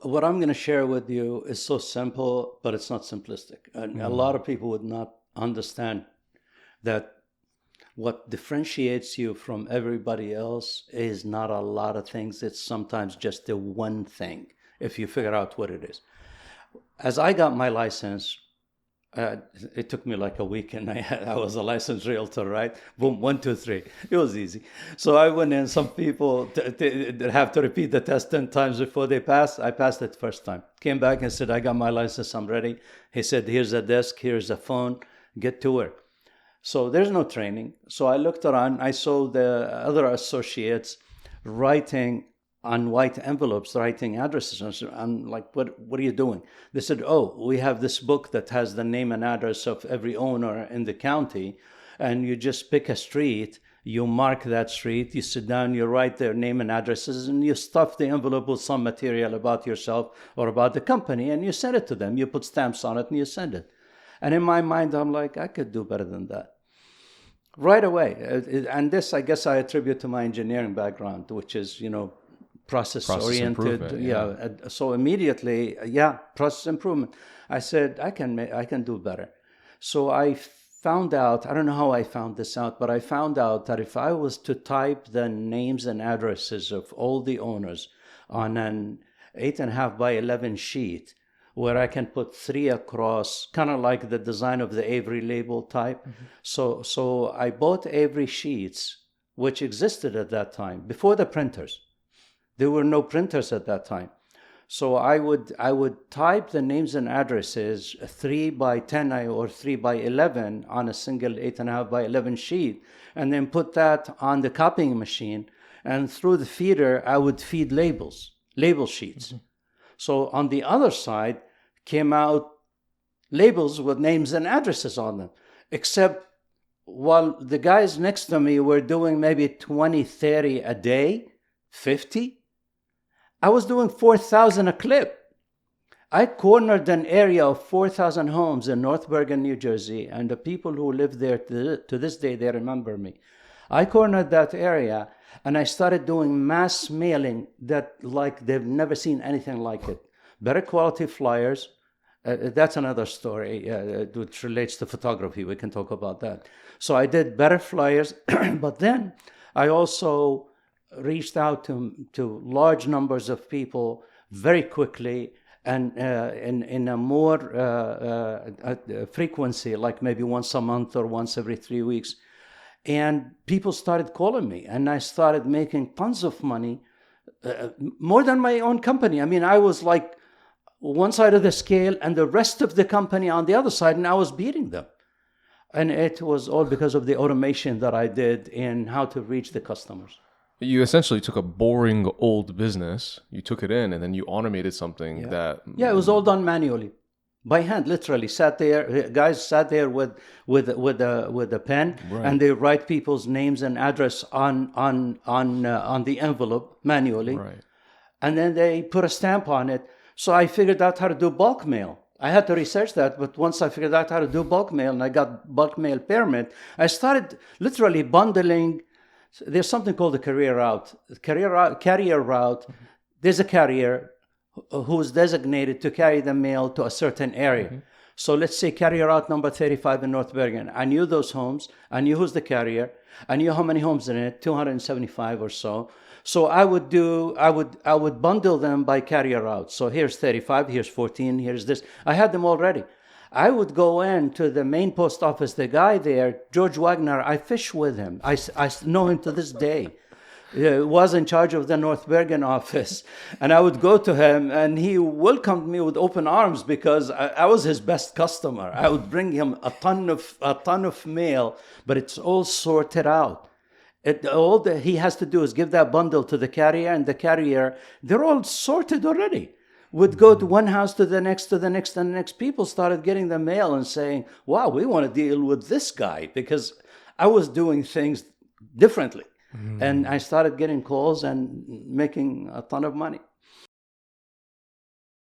What I'm going to share with you is so simple, but it's not simplistic. And a lot of people would not understand that what differentiates you from everybody else is not a lot of things. It's sometimes just the one thing, if you figure out what it is. As I got my license, it took me like a week, and I was a licensed realtor, right? Boom, 1, 2, 3. It was easy. So I went in. Some people have to repeat the test 10 times before they pass. I passed it first time. Came back and said, I got my license, I'm ready. He said, here's a desk, here's a phone, get to work. So there's no training. So I looked around, I saw the other associates writing on white envelopes, writing addresses. And I'm like, what are you doing? They said, oh, we have this book that has the name and address of every owner in the county, and you just pick a street, you mark that street, you sit down, you write their name and addresses, and you stuff the envelope with some material about yourself or about the company, and you send it to them. You put stamps on it and you send it. And in my mind, I'm like, I could do better than that. Right away. And this, I guess, I attribute to my engineering background, which is, process oriented. Yeah. So immediately, process improvement. I said, I can do better. So I found out, I don't know how I found this out, but I found out that if I was to type the names and addresses of all the owners on an 8.5 by 11 sheet, where I can put 3 across, kind of like the design of the Avery label type. Mm-hmm. So I bought Avery sheets, which existed at that time, before the printers. There were no printers at that time. So I would type the names and addresses 3 by 10 or 3 by 11 on a single 8.5 by 11 sheet, and then put that on the copying machine. And through the feeder, I would feed label sheets. Mm-hmm. So on the other side came out labels with names and addresses on them, except while the guys next to me were doing maybe 20, 30 a day, 50, I was doing 4,000 a clip. I cornered an area of 4,000 homes in North Bergen, New Jersey, and the people who live there to this day, they remember me. I cornered that area, and I started doing mass mailing that like they've never seen anything like it. Better quality flyers. That's another story which relates to photography. We can talk about that. So I did better flyers, but then I also reached out to large numbers of people very quickly and in a more frequency, like maybe once a month or once every 3 weeks. And people started calling me, and I started making tons of money, more than my own company. I mean, I was like one side of the scale and the rest of the company on the other side, and I was beating them. And it was all because of the automation that I did in how to reach the customers. You essentially took a boring old business, you took it in, and then you automated something that... Yeah, it was all done manually. By hand, literally. Guys sat there with a pen, right, and they write people's names and address on the envelope manually, right, and then they put a stamp on it. So I figured out how to do bulk mail. I had to research that, but once I figured out how to do bulk mail and I got bulk mail permit, I started literally bundling. There's something called the carrier route. Carrier route. There's a carrier who's designated to carry the mail to a certain area. Mm-hmm. So let's say carrier route number 35 in North Bergen. I knew those homes. I knew who's the carrier. I knew how many homes in it, 275 or so. So I would bundle them by carrier route. So here's 35, here's 14, here's this. I had them already. I would go in to the main post office. The guy there, George Wagner, I fish with him. I know him to this day. He was in charge of the North Bergen office. And I would go to him, and he welcomed me with open arms because I was his best customer. I would bring him a ton of mail, but it's all sorted out. All that he has to do is give that bundle to the carrier, and the carrier, they're all sorted already. Would go to one house to the next, and the next. People started getting the mail and saying, wow, we want to deal with this guy, because I was doing things differently. And I started getting calls and making a ton of money.